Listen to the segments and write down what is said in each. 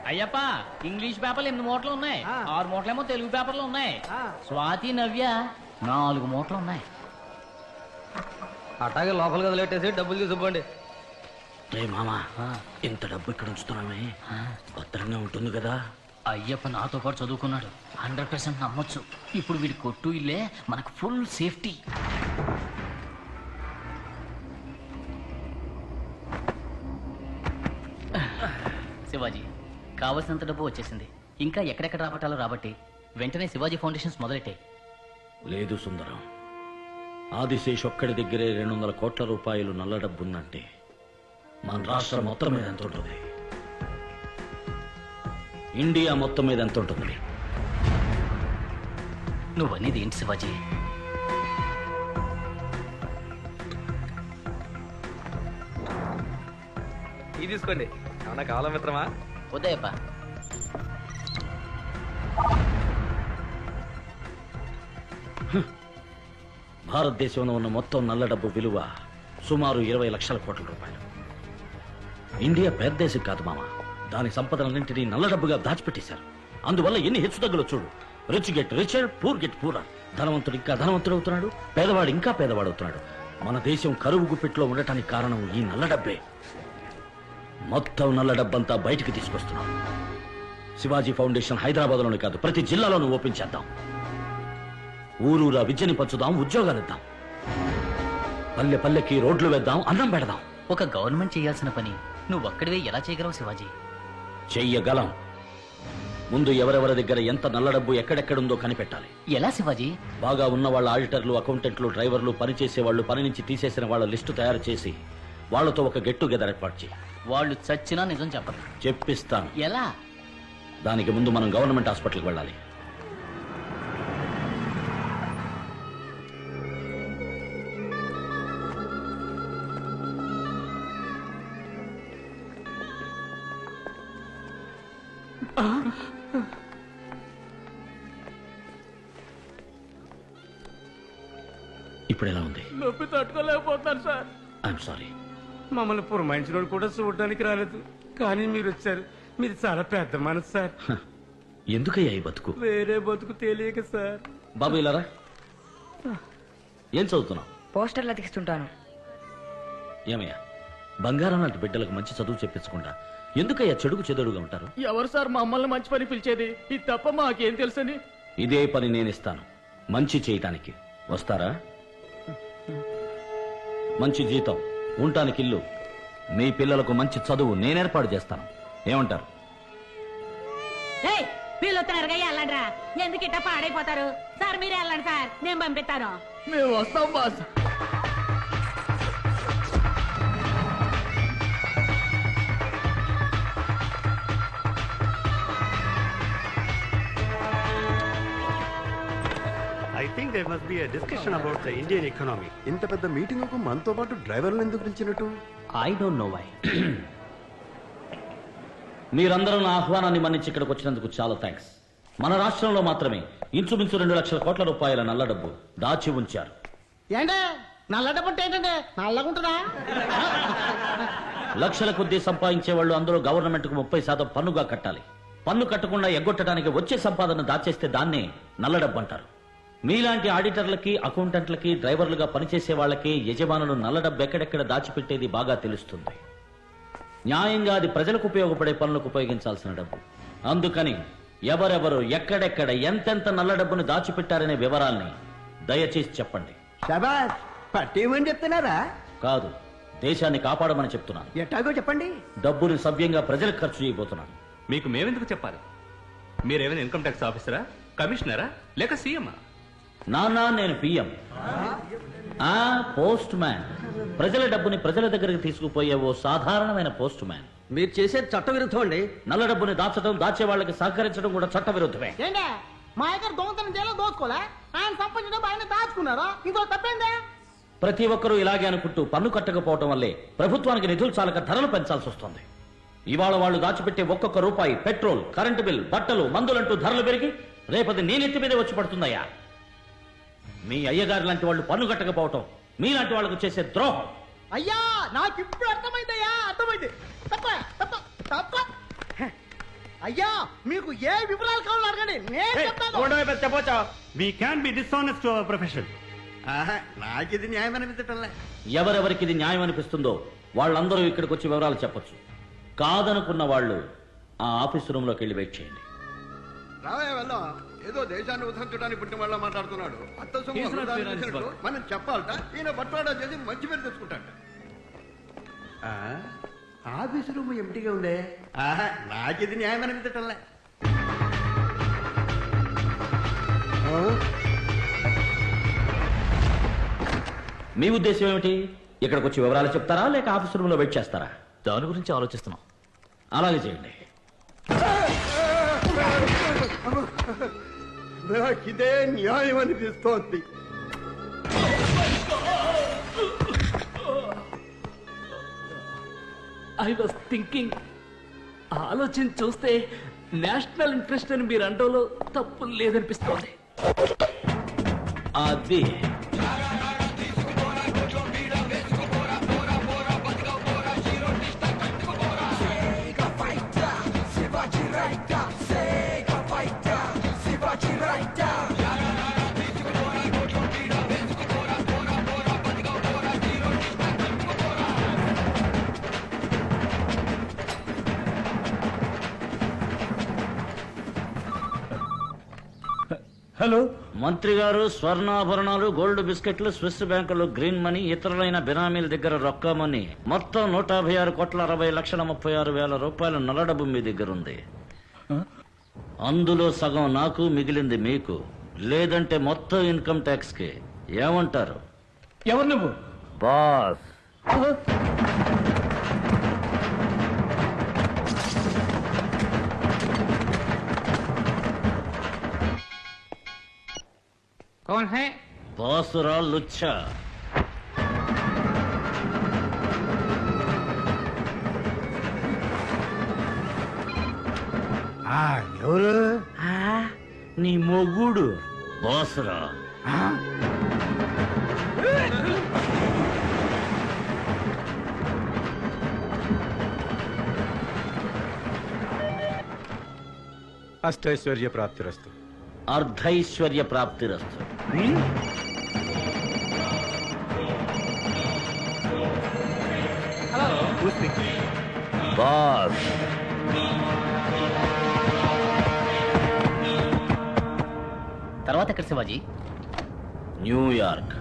Ayyappa English పేపర్లు 8 మూటలు ఉన్నాయి, 6 మూటలేమో తెలుగు పేపర్లు ఉన్నాయి. స్వాతి నవ్య 4 మూటలు ఉన్నాయి. అట్లాగే లోపల గదిలేట్టేసి డబ్బులు తీసుకోండి. రే మామా, ఇంత డబ్బు ఇక్కడ ఉంచుతున్నామే, భద్రంగా ఉంటుంది కదా? అయ్యప్ప నాతో పాటు చదువుకున్నాడు, 100% నమ్మొచ్చు. ఇప్పుడు వీడి కొట్టు ఇల్లే మనకు ఫుల్ సేఫ్టీ. శివాజీ కావలసినంత డబ్బు వచ్చేసింది. ఇంకా ఎక్కడెక్కడ రాబట్టాలో రాబట్టి వెంటనే శివాజీ ఫౌండేషన్స్ మొదలెట్టాయి. లేదు సుందరం, ఆదిశేష్ ఒక్కడి దగ్గరే 200 కోట్ల రూపాయలు నల్ల డబ్బుందంటే మన రాష్ట్రం మొత్తం మీద ఎంత ఉంటుంది? ఇండియా మొత్తం మీద ఎంత ఉంటుంది? నువ్వనేది ఏంటి శివాజీ? ఇది తీసుకోండి. ఏమన్నా కావాలా మిత్రమా? ఉదయప్ప భారతదేశంలో ఉన్న మొత్తం నల్ల డబ్బు విలువ సుమారు 20 లక్షల కోట్ల రూపాయలు. ఇండియా పెద్ద దేశం కాదు మామ, దాని సంపదలన్నింటినీ నల్ల డబ్బుగా దాచిపెట్టేశారు. అందువల్ల ఎన్ని హెచ్చుతగ్గులు చూడు. Rich get richer, poor get poorer. ధనవంతుడు ఇంకా ధనవంతుడు అవుతున్నాడు, పేదవాడు ఇంకా పేదవాడు అవుతున్నాడు. మన దేశం కరువు గుప్పిట్లో ఉండటానికి కారణం ఈ నల్ల డబ్బే. మొత్తం నల్ల డబ్బంతా బయటికి తీసుకొస్తున్నాం. శివాజీ ఫౌండేషన్ హైదరాబాద్లోనే కాదు, ప్రతి జిల్లాలోనూ ఓపెన్ చేద్దాం. ఊరూరా విద్యని పంచుదాం, ఉద్యోగాలు ఇద్దాం. పల్లె పల్లెకి రోడ్లు వేద్దాం, అన్నం పెడదాం. ఒక గవర్నమెంట్ చేయాల్సిన పని నువ్వు ఒక్కడివే ఎలా చేయగలవు శివాజీ? చెయ్యగలం. ముందు ఎవరెవరి దగ్గర ఎంత నల్ల డబ్బు ఎక్కడెక్కడుందో కనిపెట్టాలి. ఎలా శివాజీ? బాగా ఉన్న వాళ్ళ ఆడిటర్లు, అకౌంటెంట్లు, డ్రైవర్లు, పనిచేసేవాళ్ళు, పని నుంచి తీసేసిన వాళ్ళ లిస్టు తయారు చేసి వాళ్లతో ఒక గెట్ టుగెదర్ ఏర్పాటు చేయి. వాళ్ళు చచ్చినా నిజం చెప్పరు. చెప్పిస్తాను. ఎలా? దానికి ముందు మనం గవర్నమెంట్ హాస్పిటల్కి వెళ్ళాలి. ఇప్పుడు ఎలా ఉంది? నొప్పి తట్టుకోలేకపోతున్నాను సార్. I'm sorry. మమ్మల్ని పురమాయించిన కూడా చూడడానికి రాలేదు, కానీ మీరు వచ్చారు. మీరు చాలా పెద్ద మనసు సార్. ఎందుకయ్యా ఈ బతుకు? వేరే బతుకు తెలియక సార్. బాబు ఇలారా. ఏం చదువుతున్నావు? పోస్టర్లు అతికిస్తుంటాను. ఏమయ్యా, బంగారం లాంటి బిడ్డలకు మంచి చదువు చెప్పించకుండా ఎందుకయ్యా చెడుకు చెదడుగా ఉంటారు? ఎవరు సార్ మమ్మల్ని మంచి పని పిలిచేది? ఇది తప్ప మాకేం తెలుసని? ఇదే పని నేను ఇస్తాను, మంచి చేయటానికి. వస్తారా? మంచి జీతం, ఉండటానికి ఇల్లు, మీ పిల్లలకు మంచి చదువు నేను ఏర్పాటు చేస్తాను. ఏమంటారు? వీళ్ళు వస్తున్నారుగా, వెళ్ళండి రా. ఎందుకు ఇట్ట పాడైపోతారు సార్? మీరే వెళ్ళండి సార్, నేను పంపిస్తాను. మేము వస్తాం boss. I think there must be a discussion about the Indian economy. ఇంత పెద్ద మీటింగ్ కు మనతో పాటు డ్రైవర్లను ఎందుకు పిలిచినట్టు? I don't know why. మీరందరూ నా ఆహ్వానాన్ని మన్నించి ఇక్కడికి వచ్చినందుకు చాలా థ్యాంక్స్. మన రాష్ట్రంలో మాత్రమే ఇంచుమించు 2 లక్షల కోట్ల రూపాయల నల్ల డబ్బు దాచి ఉంచారు. ఏంటే నల్ల డబ్బు ఏంటంటే నల్లగుంటుందా? లక్షల కొద్దీ సంపాదించే వాళ్ళు అందులో గవర్నమెంట్ కు 30% పన్నుగా కట్టాలి. పన్ను కట్టకుండా ఎగ్గొట్టడానికి వచ్చే సంపాదన దాచేస్తే దాన్నే నల్ల డబ్బు అంటారు. మీలాంటి ఆడిటర్లకి, అకౌంటెంట్లకి, డ్రైవర్లుగా పనిచేసే వాళ్ళకి యజమానులు నల్ల డబ్బు ఎక్కడెక్కడ దాచిపెట్టేది బాగా తెలుస్తుంది. న్యాయంగా అది ప్రజలకు ఉపయోగపడే పనులకు ఉపయోగించాల్సిన డబ్బు. అందుకని ఎవరెవరు ఎక్కడెక్కడ ఎంతెంత నల్ల డబ్బును దాచిపెట్టారనే వివరాల్ని దయచేసి చెప్పండి. శబాష్, పట్టేమని చెప్తున్నారా? కాదు, దేశాన్ని కాపాడమని చెప్తున్నాను. ఎట్టాగో చెప్పండి. డబ్బుని సవ్యంగా ప్రజలకు ఖర్చు చేయబోతున్నాను. మీకు మేమెందుకు చెప్పాలి? మీరేమైనా ఇన్కమ్ ట్యాక్స్ ఆఫీసరా, కమిషనరా, లేక సీఎమా? నానా, నేను పిఎం, పోస్ట్ మ్యాన్. ప్రజల డబ్బుని ప్రజల దగ్గరికి తీసుకుపోయే ఓ సాధారణమైన పోస్ట్ మ్యాన్. మీరు చేసేది చట్ట విరుద్ధం అండి. నల్ల డబ్బుని దాచడం, దాచే వాళ్ళకి సహకరించడం కూడా చట్ట విరుద్ధమే. ఏంటే మా దగ్గర దొంగతనం చేయాలో దోచుకోలే, ఆయన సంపాదించడం ఆయన దాచుకున్నారా? ఇందులో తప్పేందే? ప్రతి ఒక్కరూ ఇలాగే అనుకుంటూ పన్ను కట్టకపోవటం వల్లే ప్రభుత్వానికి నిధులు చాలక ధరలు పెంచాల్సి వస్తుంది. ఇవాళ వాళ్ళు దాచిపెట్టే ఒక్కొక్క రూపాయి పెట్రోల్, కరెంటు బిల్, బట్టలు, మందులంటూ ధరలు పెరిగి రేపది నేనెత్తి మీదే వచ్చి పడుతుందయ్యా. మీ అయ్యగారు లాంటి వాళ్ళు పన్ను కట్టకపోవటం మీలాంటి వాళ్ళకు చేసే ద్రోహం. అయ్యా నాకు ఇప్పుడు అర్థమైందయ్యా, అర్థమైంది. తప్ప తప్ప తప్ప. అయ్యా మీకు ఏ వివరాలు కావాలో అడగండి, నేను చెప్తాను. చెప్పొచ్చా? We can't be dishonest to our profession. నాకు ఇది న్యాయం అనిపించటంలే. ఎవరెవరికి ఇది న్యాయం అనిపిస్తుందో వాళ్ళందరూ ఇక్కడికి వచ్చి వివరాలు చెప్పొచ్చు. కాదనుకున్న వాళ్ళు ఆ ఆఫీస్ రూమ్ లోకి వెళ్ళి వెయిట్ చేయండి. రావే వెళ్దాం. ఏదో దేశాన్ని ఉద్ధరించడానికి పుట్టిన వాళ్ళ మాట్లాడుతున్నాడు. అత్త సొమ్ము He's not వృధా fair on his చేసినట్టు work. మనం చెప్పాలట. ఈయన బట్వాడా చేసి మంచి పేరు తెచ్చుకుంటాట. ఆఫీస్ రూమ్ ఎంటీగా ఉందే. నాకు ఇది న్యాయం అనిపించటంలే. మీ ఉద్దేశం ఏమిటి? ఇక్కడికి వచ్చి వివరాలు చెప్తారా లేక ఆఫీస్ రూమ్ లో వెయిట్ చేస్తారా? దాని గురించి ఆలోచిస్తున్నాం. అలాగే చేయండి. నాకు ఇదే న్యాయం అనిపిస్తోంది. ఐ వాస్ థింకింగ్, ఆలోచించి చూస్తే నేషనల్ ఇంట్రెస్ట్ అని మీరు అంటంలో తప్పు లేదనిపిస్తోంది. అది హలో మంత్రి గారు, స్వర్ణాభరణాలు, గోల్డ్ బిస్కెట్లు, స్విస్ బ్యాంకులు, గ్రీన్ మనీ, ఇతరులైన బినామీల దగ్గర రొక్కమని మొత్తం 156,60,36,వేల రూపాయలు నల్ల డబ్బు మీ దగ్గర ఉంది. అందులో సగం నాకు, మిగిలింది మీకు. లేదంటే మొత్తం ఇన్కమ్ ట్యాక్స్ కి. ఏమంటారు? ఎవరు నువ్వు? బాస్. कौन है? బాసురా లుచ్చా. ఎవరు? నీ మొగుడు బాసురా. అష్టైశ్వర్య ప్రాప్తిరస్తు. అర్ధైశ్వర్య ప్రాప్తిరస్తు. బాస్. తర్వాత ఎక్కడ శివాజీ? న్యూయార్క్.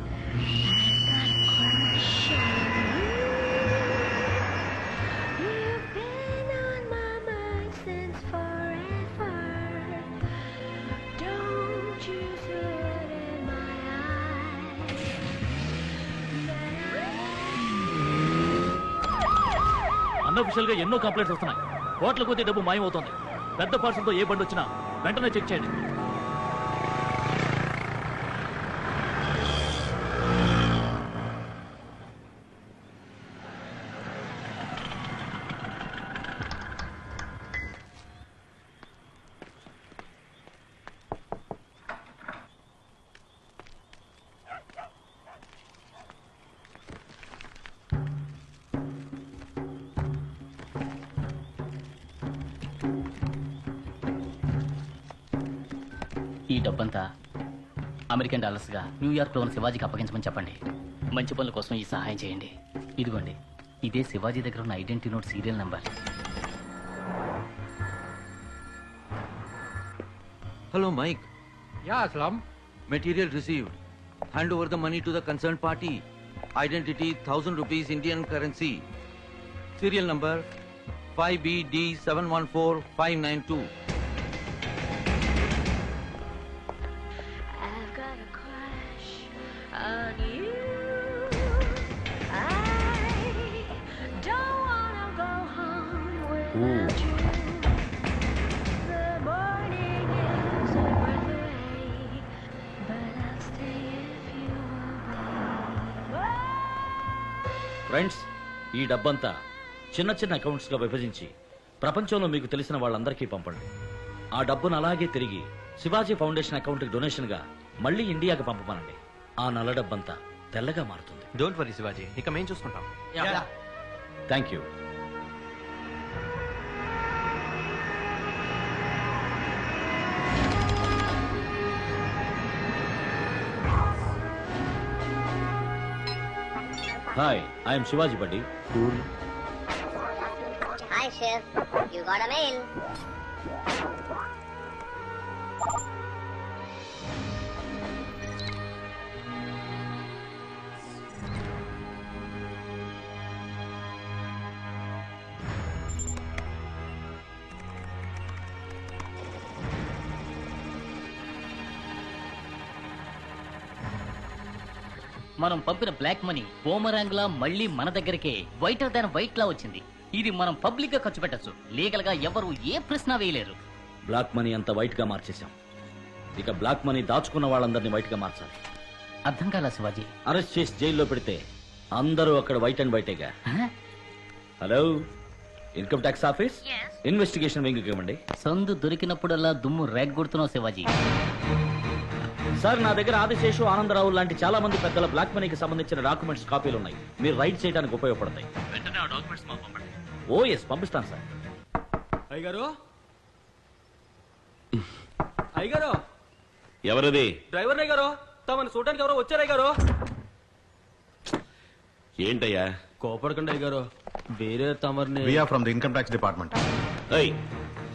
అన్అఫిషియల్ గా ఎన్నో కంప్లైంట్స్ వస్తున్నాయి. కోట్ల కొద్ది డబ్బు మాయమవుతోంది. పెద్ద పార్సల్తో ఏ బండి వచ్చినా వెంటనే చెక్ చేయండి. ఈ డబ్బంతా అమెరికన్ డాలర్స్ గా న్యూయార్క్ లో ఉన్న శివాజీకి అప్పగించమని చెప్పండి. మంచి పనుల కోసం ఈ సహాయం చేయండి. ఇదిగోండి, ఇదే శివాజీ దగ్గర ఉన్న identity note serial number. Hello, Mike. Yeah, Aslam. Material received. Hand over the money to the concerned party. Identity 1,000 rupees Indian currency. Serial number 5BD714592. I've got a crush on you. I don't wanna go home without you. The morning is a breath away, but I'll stay if you obey. Friends, ఈ డబ్బంతా చిన్న చిన్న accounts గా విభజించి ప్రపంచంలో మీకు తెలిసిన వాళ్ళందరికీ పంపండి. ఆ డబ్బును అలాగే తిరిగి శివాజీ ఫౌండేషన్ అకౌంట్ కి డొనేషన్ గా మళ్ళీ ఇండియాకి పంపమనండి. ఆ నల్ల డబ్బంతా తెల్లగా మారుతుంది. డోంట్ వరీ శివాజీ, ఇక మేం చూసుకుంటాం. Thank you. Hi, I'm Shivaji buddy. Cool. Hi, Chef. You got a mail. మనం పంపిన బ్లాక్ మనీ బూమరాంగ్ లా మళ్ళీ మన దగ్గరికే వైటర్ దాన్ వైట్ లా వచ్చింది. ఇది మనం పబ్లిక్ గా ఖర్చు పెట్టచ్చు. లీగల్ గా ఎవరు ఏ ప్రశ్న వేయలేరు. బ్లాక్ మనీ అంతా వైట్ గా మార్చేశాం. ఇక బ్లాక్ మనీ దాచుకున్న వాళ్ళందరినీ వైట్ గా మార్చాలి. అర్థం కాలా శివాజీ? అరెస్ట్ చేసి జైల్లో పెడితే అందరూ అక్కడ వైట్ అండ్ వైటేగా. Hello, income tax office, investigation wing ఇవ్వండి. సందు దొరికినప్పుడల్లా దుమ్ము రేగ్గొడుతున్నావు శివాజీ. సార్, నా దగ్గర ఆదిశేషు, ఆనందరావు లాంటి చాలా మంది పెద్దల బ్లాక్ మనీకి సంబంధించిన డాక్యుమెంట్స్ కాపీలు ఉన్నాయి. మీరు రైడ్ చేయడానికి ఉపయోగపడతాయి. వెంటనే ఆ డాక్యుమెంట్స్ మాకు పంపండి. ఓ ఎస్, పంపిస్తాను సార్. అయ్యగారు, అయ్యగారు. ఎవరది? డ్రైవర్ అయ్యగారు, తమని చూడడానికి ఎవరో వచ్చారు అయ్యగారు. ఏంటయ్యా? కోపడకండి అయ్యగారు, వేరే తమరిని. From the income tax department.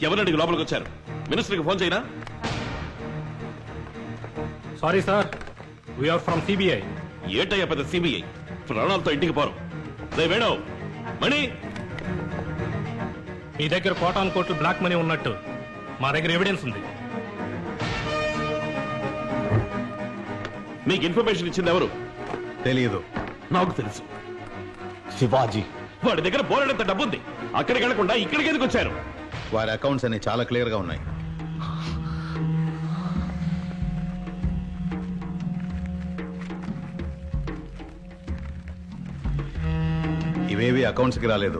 ఎవరండి లోపలికి వచ్చారు? మినిస్టర్కి ఫోన్ చేయనా? Sorry sir, we are from CBI. ఏంటయ్యా పెద్ద సిబిఐ? ప్రాణాలతో ఇంటికి పోరు. వేణు, మణి, మీ దగ్గర కోటాను కోట్లు బ్లాక్ మనీ ఉన్నట్టు మా దగ్గర ఎవిడెన్స్ ఉంది. మీకు ఇన్ఫర్మేషన్ ఇచ్చింది ఎవరు? తెలియదు. నాకు తెలుసు. శివాజీ, వాడి దగ్గర బోలెడంత డబ్బుంది. అక్కడికి వెళ్లకుండా ఇక్కడికి ఎందుకు వచ్చారు? వారి అకౌంట్స్ అన్ని చాలా క్లియర్ గా ఉన్నాయి. ఇవేవి అకౌంట్స్ కి రాలేదు.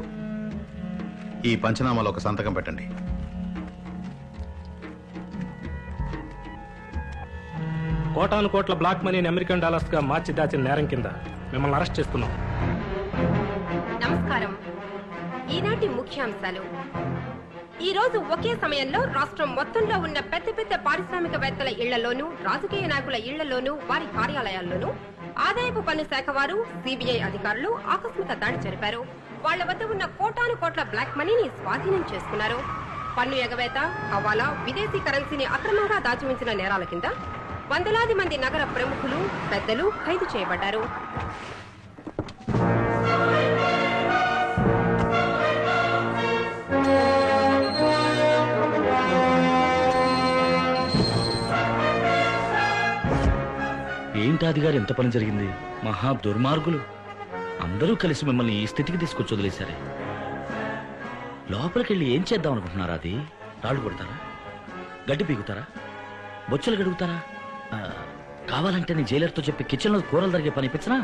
ఈ పంచనామాలో ఒక సంతకం పెట్టండి. కోటాను కోట్ల బ్లాక్ మనీని అమెరికన్ డాలర్స్ గా మార్చి దాచిన నేరం కింద మిమ్మల్ని అరెస్ట్ చేస్తున్నాం. నమస్కారం. ఈనాటి ముఖ్యాంశాలు. ఈ రోజు ఒకే సమయంలో రాష్ట్రం మొత్తంలో ఉన్న పెద్ద పెద్ద పారిశ్రామికవేత్తల ఇళ్లలోనూ, రాజకీయ నాయకుల ఇళ్లలోనూ, వారి కార్యాలయాల్లోనూ ఆదాయపు పన్ను శాఖ వారు, సిబిఐ అధికారులు ఆకస్మిక దాడి జరిపారు. వాళ్ల వద్ద ఉన్న కోటాను కోట్ల బ్లాక్ మనీని స్వాధీనం చేసుకున్నారు. పన్ను ఎగవేత, హవాలా, విదేశీ కరెన్సీని అక్రమంగా దాచిమించిన నేరాల కింద వందలాది మంది నగర ప్రముఖులు, పెద్దలు ఖైదు చేయబడ్డారు. ఏంటాది గారు, ఎంత పని జరిగింది? మహా దుర్మార్గులు అందరూ కలిసి మిమ్మల్ని ఈ స్థితికి తీసుకొచ్చి వదిలేశారే. లోపలికెళ్ళి ఏం చేద్దాం అనుకుంటున్నారా? అది రాళ్ళు కొడతారా? గడ్డి పీకుతారా? బొచ్చులు గడుగుతారా? కావాలంటే నీ జైలర్తో చెప్పి కిచెన్లో కూరలు జరిగే పని ఇప్పించనా?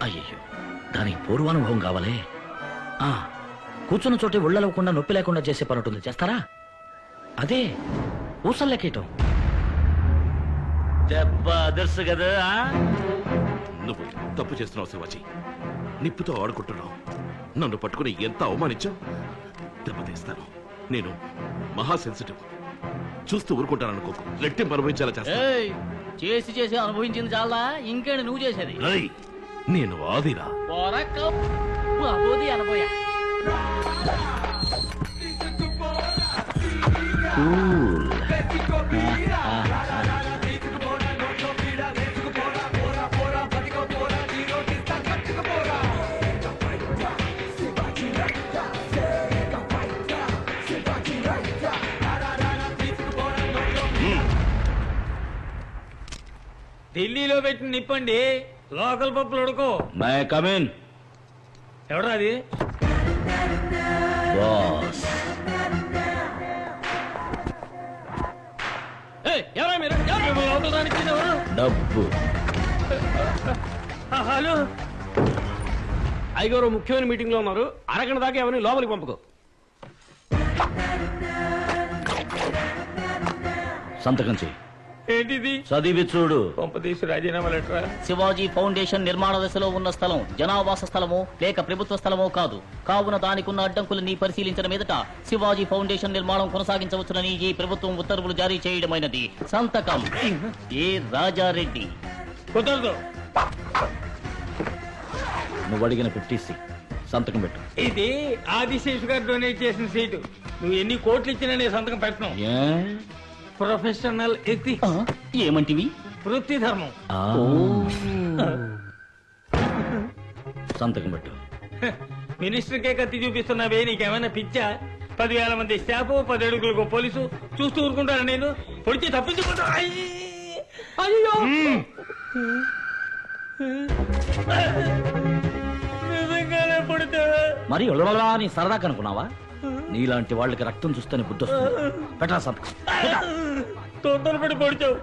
అయ్యయ్యో, దానికి పూర్వానుభవం కావాలే. కూర్చున్న చోటే ఒళ్ళలవ్వకుండా నొప్పి లేకుండా చేసే పని ఉంటుంది, చేస్తారా? అదే ఊసలు లెక్కేయటం. దెబ్బ అదర్సు కదా. నువ్వు తప్పు చేస్తున్నావు శివాజీ. నిప్పుతో ఆడుకుంటున్నావు. నన్ను పట్టుకుని ఎంత అవమానించావు. దెబ్బతీస్తాను. నేను మహా సెన్సిటివ్. చూస్తూ ఊరుకుంటాననుకోకు. రెట్టింపు అనుభవించేలా చేస్తాను. చేసి చేసి అనుభవించింది చాలా, ఇంకేంటి నువ్వు చేసేది? నేను ఆదిరా. అనుభవా ఢిల్లీలో పెట్టిన నిప్పండి, లోకల్ పప్పులు ఉడుకో. ఎవరు అది? ఎవరా మీరు? డబ్బు. హలో, అయ్యగారు ముఖ్యమైన మీటింగ్ లో ఉన్నారు. అరగంట దాకా ఎవరిని లోపలికి పంపుకో. సంతకం చెయ్యి. ఏంటిది? చదివి చూడు. కొంపదీసి రాజీనామా లెటరా? శివాజీ ఫౌండేషన్ నిర్మాణ దశలో ఉన్న స్థలం జనావాస స్థలమో లేక ప్రభుత్వ స్థలమో కాదు. కావున దానికి ఉన్న అడ్డంకులని పరిశీలించిన మీదట శివాజీ ఫౌండేషన్ నిర్మాణం కొనసాగించవచ్చునని ఈ ప్రభుత్వం ఉత్తర్వులు జారీ చేయడమైనది. సంతకం ఏ రాజారెడ్డి. కుదరదు. నువ్వు అడిగిన 50C సంతకం పెట్టు. ఇది ఆదిశేషు గారు డొనేట్ చేసిన సీటు. నువ్వు ఎన్ని కోట్లు ఇచ్చినా నేను సంతకం పెట్టను. Professional ethics. ఏమంటివి? వృత్తి ధర్మం. సంతకం పెట్టు. మినిస్టర్కే కత్తి చూపిస్తున్నావే, నీకేమైనా పిచ్చా? 10,000 మంది స్టాఫ్, 10 అడుగులకు పోలీసు చూస్తూ ఊరుకుంటాను. నేను పొడిచి తప్పించుకుంటా. అయ్యో, నిజంగానే పొడితే మరి ఒళ్ళవలా అని సరదా కనుకున్నావా? నీలాంటి వాళ్ళకి రక్తం చూస్తేనే బుద్ధి వస్తుంది. పెట్టరా సంతకం. తొందరపడి పొడిచావు.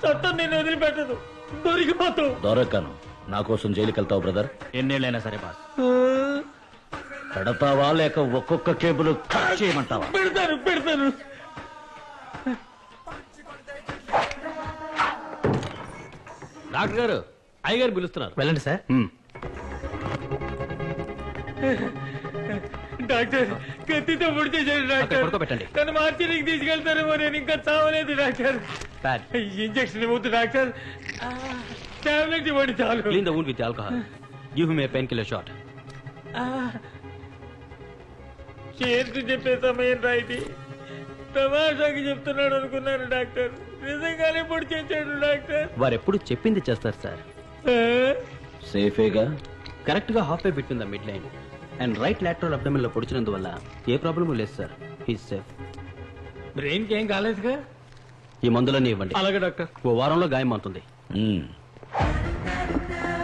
చట్టం నేను వదిలిపెట్టదు. దొరికిపోతావు. దొరకను. నా కోసం జైలుకి వెళ్తావు బ్రదర్? ఎన్నేళ్ళైనా సరే బాస్. పెడతావా లేక ఒక్కొక్క కేబుల్ కట్ చేయమంటావా? పెడతాను. డాక్టర్ గారు, అయ్యగారు పిలుస్తున్నారు. వెళ్ళండి సార్. డాక్టర్, కత్తితో పొడి చేశాడు డాక్టర్. పడుకోబెట్టండి. తను మార్చినికి తీసుకెళ్తారేమో. నేను ఇంకా చావలేదు డాక్టర్. ఇంజక్షన్ ఇవ్వద్దు డాక్టర్. టాబ్లెట్ ఇవ్వండి చాలు. Clean the wound with alcohol. Give him a pain killer shot. చేర్చి చెప్పే సమయం రా ఇది. తమాషాకి చెప్తున్నాడు అనుకున్నాను డాక్టర్. నిజంగానే పొడి చేశాడు డాక్టర్. వారు ఎప్పుడు చెప్పింది చేస్తారు సార్. సేఫేగా? కరెక్ట్ గా half way between the mid line and right lateral abdomen లో పొడిచినందువల్ల ఏ ప్రాబ్లము లేదు సార్. He's safe. బ్రెయిన్ కి ఏం కాలేదుగా? ఈ మందులన్నీ ఇవ్వండి. అలాగే డాక్టర్. ఓ వారంలో గాయం అవుతుంది.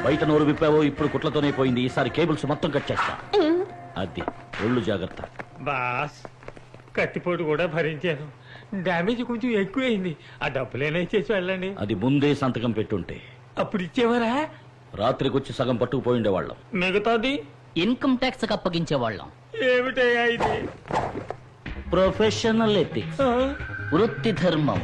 బయట నోరు విప్పావో ఇప్పుడు కుట్లతోనే పోయింది. ఈసారి కేబుల్స్ మొత్తం కట్ చేస్తా. అది ఒళ్ళు జాగ్రత్త. బాస్, కత్తిపోటు కూడా భరించాను. డ్యామేజ్ కొంచెం ఎక్కువైంది. ఆ డబ్బులేనా ఇచ్చేసి వెళ్ళండి. అది ముందే సంతకం పెట్టుంటే అప్పుడు ఇచ్చేవారా? రాత్రికి వచ్చి సగం పట్టుకుపోయిండేవాళ్ళం. మిగతాది ఇన్కమ్ ట్యాక్స్ అప్పగించే వాళ్ళం. ఏమిటయ్యా ఇది? ప్రొఫెషనల్ ఎథిక్స్, వృత్తి ధర్మం.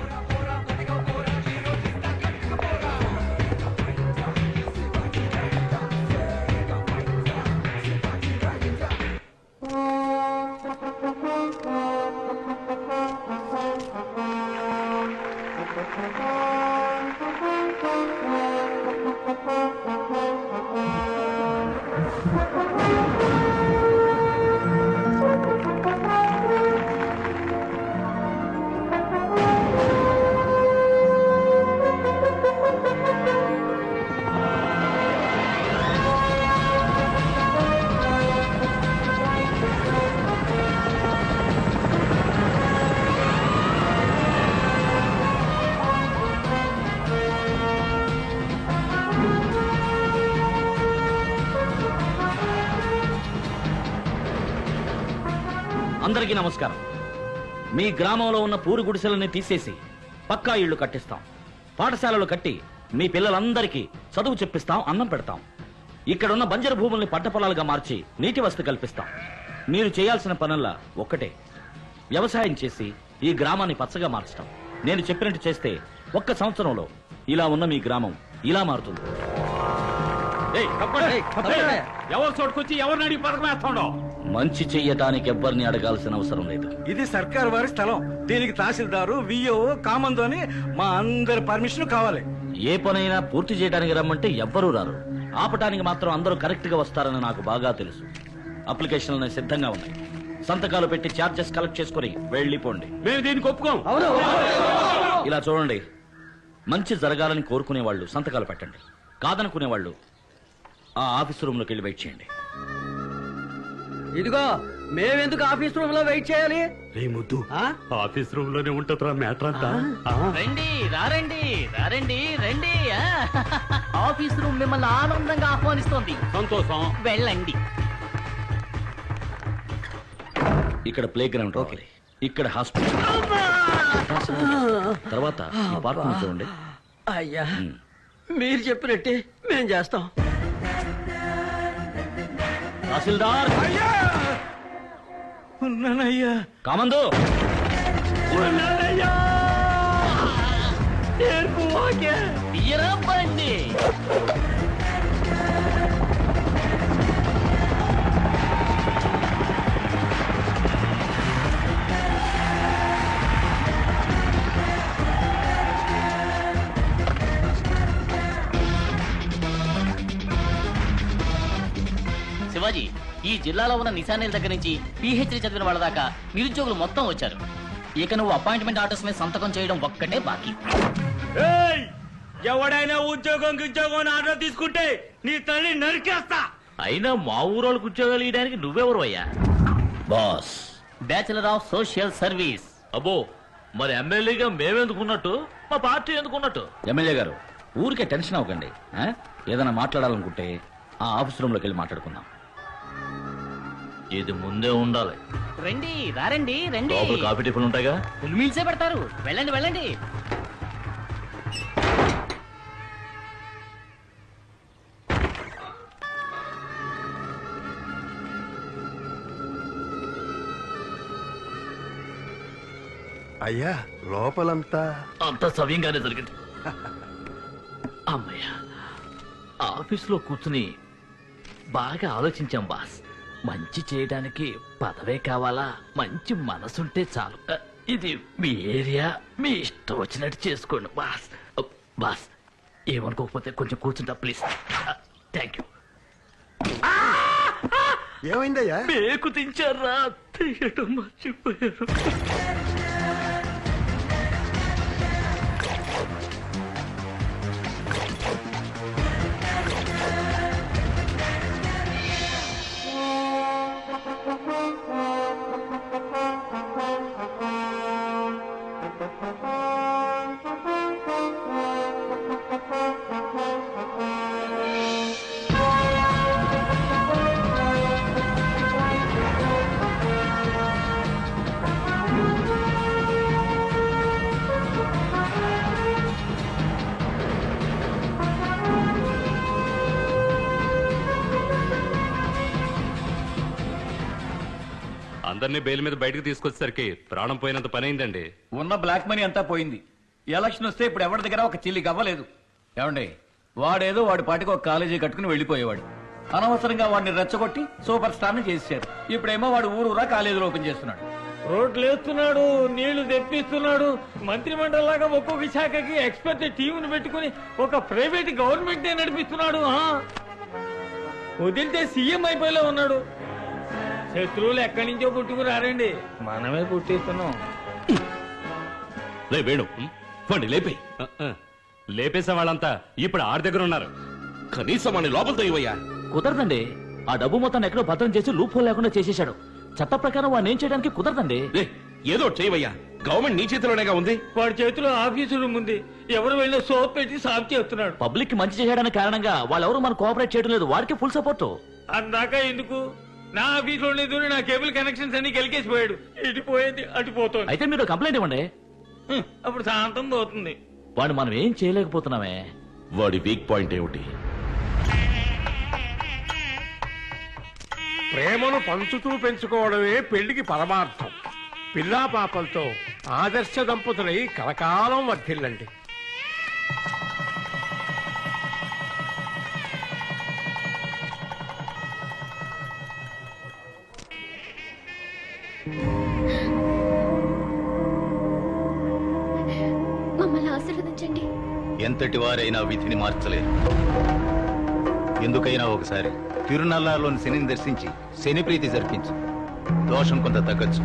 అందరికీ నమస్కారం. మీ గ్రామంలో ఉన్న పూరి గుడిసెలని తీసేసి పక్కా ఇళ్లు కట్టిస్తాం. పాఠశాలలు కట్టి మీ పిల్లలందరికీ చదువు చెప్పిస్తాం, అన్నం పెడతాం. ఇక్కడున్న బంజరు భూముల్ని పంట పొలాలుగా మార్చి నీటి వసతి కల్పిస్తాం. మీరు చేయాల్సిన పనుల్లా ఒక్కటే, వ్యవసాయం చేసి ఈ గ్రామాన్ని పచ్చగా మార్చడం. నేను చెప్పినట్టు చేస్తే ఒక్క సంవత్సరంలో ఇలా ఉన్న మీ గ్రామం ఇలా మారుతుంది. ఎవరు చోటుకొచ్చి ఎవరిని అడిగి పథకం వేస్తాడో. మంచి చెయ్యటానికి ఎవ్వరిని అడగాల్సిన అవసరం లేదు. ఇది సర్కార్ వారి స్థలం. దీనికి తహసీల్దారు, విఓ, కామందు అని మా అందరి పర్మిషన్ కావాలి. ఏ పనైనా పూర్తి చేయడానికి రమ్మంటే ఎవ్వరూ రారు. ఆపటానికి మాత్రం అందరూ కరెక్ట్ గా వస్తారని నాకు బాగా తెలుసు. అప్లికేషన్లు సిద్ధంగా ఉన్నాయి. సంతకాలు పెట్టి ఛార్జెస్ కలెక్ట్ చేసుకుని వెళ్ళిపోండి. మేము దీనికి ఒప్పుకోం. ఇలా చూడండి, మంచి జరగాలని కోరుకునే వాళ్ళు సంతకాలు పెట్టండి. కాదనుకునే వాళ్ళు ఆ ఆఫీస్ రూమ్ లోకి వెళ్ళి వెయిట్ చేయండి. ఇదిగో, మేమెందుకు ఆఫీస్ రూమ్ లో వెయిట్ చేయాలి? ముద్దు, ఆఫీస్ రూమ్ లోనే ఉంటుందిరా మ్యాటర్ అంతా. రండి రారండి రండి. ఆఫీస్ రూమ్ మిమ్మల్ని ఆనందంగా ఆహ్వానిస్తోంది. సంతోషం. వెళ్ళండి. ఇక్కడ ప్లే గ్రౌండ్ రావాలి, ఇక్కడ హాస్పిటల్, తర్వాత ఈ పార్క్ చూడండి. అయ్యా, మీరు చెప్పినట్టే మేం చేస్తాం. తహసీల్దార్ ఉన్నానయ్యా. కామందు, ఉన్నానయ్యా. తీయరా బండి. శివాజీ, ఈ జిల్లాలో ఉన్న నిశానేల దగ్గర నుంచి పిహెచ్డి చదివిన వాళ్ళ దాకా నిరుద్యోగులు మొత్తం వచ్చారు. ఇక నువ్వు అపాయింట్మెంట్ ఆర్డర్స్ మీద సంతకం చేయడం ఒక్కటే బాకీ. ఎవడైనా ఉద్యోగం ఆర్డర్ తీసుకుంటే నీ తల్లి నరికేస్తా. అయినా మా ఊరోళ్ళకి ఉద్యోగాలు ఇవ్వడానికి నువ్వెవరు అయ్యా? Boss, bachelor of social service. అబ్బో, మరి ఎమ్మెల్యేగా మేమెందుకున్నట్టు, మా పార్టీ ఎందుకున్నట్టు? ఎమ్మెల్యే గారు, ఊరికే టెన్షన్ అవ్వకండి. ఏదైనా మాట్లాడాలనుకుంటే ఆ ఆఫీస్ రూమ్ లోకి వెళ్ళి మాట్లాడుకుందాం. ఇది ముందే ఉండాలి. రండి, రారండి, రండి. లోపల కాఫీ టిఫిన్ ఉంటాయిగా? ఫుల్ మీల్సే పెడతారు. వెళ్ళండి, వెళ్ళండి. అయ్యా లోపలంతా అంతా సవ్యంగానే జరిగింది. అమ్మయ్య, ఆఫీసులో కూర్చుని బాగా ఆలోచించాం బాస్. మంచి చేయడానికి పదవే కావాలా, మంచి మనసుంటే చాలు. ఇది మీ ఏరియా, మీ ఇష్టం వచ్చినట్టు చేసుకోండి బాస్. బాస్, ఏమనుకోకపోతే కొంచెం కూర్చుంటా ప్లీజ్. Thank you. ఏమైందయ్యా? మేకు తించారా? తీయటం మర్చిపోయారు. అందరినీ బెయిల్ మీద బయటకు తీసుకొచ్చేసరికి ప్రాణం పోయినంత పని అయిందండి. ఉన్న బ్లాక్ మనీ అంతా పోయింది. ఎలక్షన్ వస్తే ఇప్పుడు ఎవరి దగ్గర ఒక చిల్లి గవ్వలేదు. ఏమండి, వాడేదో వాడి పాటికి ఒక కాలేజీ కట్టుకుని వెళ్ళిపోయేవాడు. అనవసరంగా వాడిని రెచ్చగొట్టి సూపర్ స్టార్ ని చేశారు. ఇప్పుడేమో వాడు ఊరూరా కాలేజీలు ఓపెన్ చేస్తున్నాడు, రోడ్లు వేస్తున్నాడు, నీళ్లు తెప్పిస్తున్నాడు. మంత్రి మండలిలాగా ఒక్కొక్క శాఖకి ఎక్స్పర్ట్ టీంను పెట్టుకుని ఒక ప్రైవేట్ గవర్నమెంట్ నడిపిస్తున్నాడు. వదిలితే సీఎం అయిపోయేలా ఉన్నాడు. శత్రువులు ఎక్కడి నుంచో పుట్టుకురారండి, మనమే పుట్టిస్తున్నాం. వేణు, లేపే. లేపేసే వాళ్ళంతా ఇప్పుడు ఆడి దగ్గర ఉన్నారు. కనీసం వాడిని లోపలతో ఇవ్వయ్యా. కుదరదండి. ఆ డబ్బు మొత్తాన్ని ఎక్కడో భద్రం చేసి లూప్ హోల్ లేకుండా చేసేశాడు. చట్ట ప్రకారం వాడిని ఏం చేయడానికి కుదరదండి. ఏదో చేయవయ్యా, గవర్నమెంట్ నీ చేతిలోనేగా ఉంది. వాడి చేతిలో ఆఫీసు రూమ్ ఉంది, ఎవరు వెళ్ళినా సోప్ పెట్టి సాఫ్ చేస్తున్నాడు. పబ్లిక్ కి మంచి చేయడానికి కారణంగా వాళ్ళెవరూ మనం కోఆపరేట్ చేయడం లేదు. వాడికి ఫుల్ సపోర్ట్. అందాక ఎందుకు? నా ఆఫీసులోనే దూరి నా కేబుల్ కనెక్షన్స్ అన్ని గెలికేసిపోయాడు. ఇటు పోయేది అటు పోతుంది. అయితే మీరు కంప్లైంట్ ఇవ్వండి, అప్పుడు శాంతం పోతుంది. వాడు మనం ఏం చేయలేకపోతున్నామే. వాడి వీక్ పాయింట్ ఏమిటి? ప్రేమను పంచుతూ పెంచుకోవడమే పెళ్లికి పరమార్థం. పిల్లా పాపలతో ఆదర్శ దంపతులై కలకాలం వర్ధిల్లండి. మమ్మల్ని ఆశీర్వదించండి. ఎంతటి వారైనా విధిని మార్చలేరు. ఎందుకైనా ఒకసారి తిరునల్లాలోని శనిని దర్శించి శని ప్రీతి జరిపించు. దోషం కొంత తగ్గచ్చు.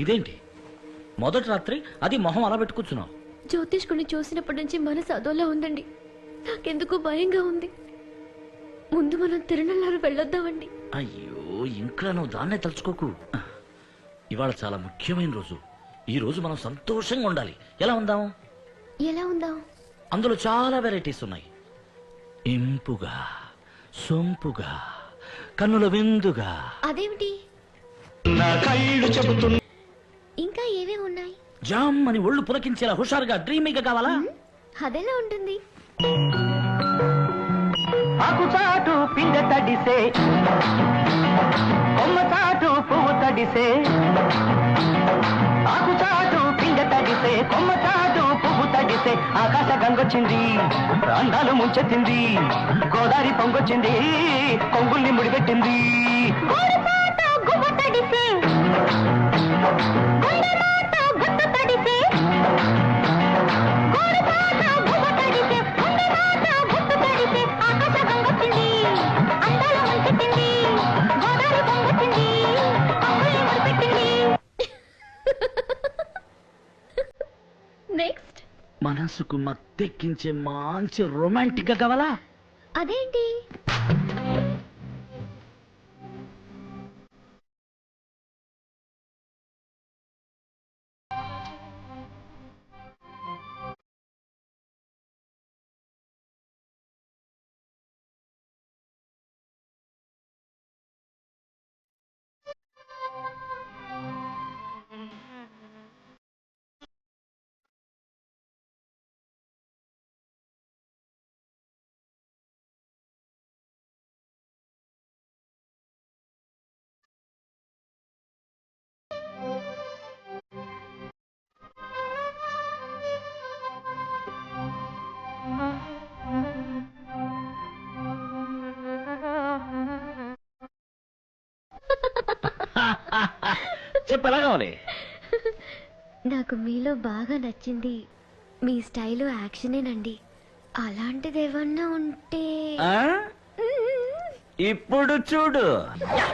ఇదేంటి మొదటి రాత్రి అది మొహం అలా పెట్టుకూర్చున్నావు? జ్యోతిష్కుని చూసినప్పటి నుంచి మనసు అదోలా ఉందండి. నాకెందుకు భయంగా ఉంది. ముందు మనం తిరునల్లారు వెళ్ళొద్దామండి. అయ్యో, ఇంకా నువ్వు దాన్నే తలుచుకోకు. ఇవాళ చాలా ముఖ్యమైన రోజు. ఈ రోజు మనం సంతోషంగా ఉండాలి. ఎలా ఉందాం? ఎలా ఉందాం? అందులో చాలా వెరైటీస్ ఉన్నాయి. ఇంపుగా, సొంపుగా, కన్నుల విందుగా. అదేమిటి? నా కళ్ళు చెబుతున్నా. ఇంకా ఏవేవి ఉన్నాయి? జామ్ అని ఒళ్ళు పులకించేలా హుషారుగా డ్రీమీగా కావాలా? అదెలా ఉంటుంది? పిందె తడిసే కొమ్మ చాటు పువ్వు తడిసే ఆకు చాటు పిందె తడిసే కొమ్మ చాటు పువ్వు తడిసే ఆకాశ గంగొచ్చింది ప్రాంతాలు ముంచెత్తింది గోదావరి పొంగొచ్చింది కొంగుల్ని ముడిపెట్టింది గువ్వ తడిసే గుట్టు తడిసే నెక్స్ట్ మనసుకు మత్తెక్కించే మంచి రొమాంటిక్ గా కావాలా? అదేంటి? చెప్పలా కావాలి? నాకు మీలో బాగా నచ్చింది మీ స్టైలు యాక్షనేనండి. అలాంటిది ఏమన్నా ఉంటే ఇప్పుడు చూడు.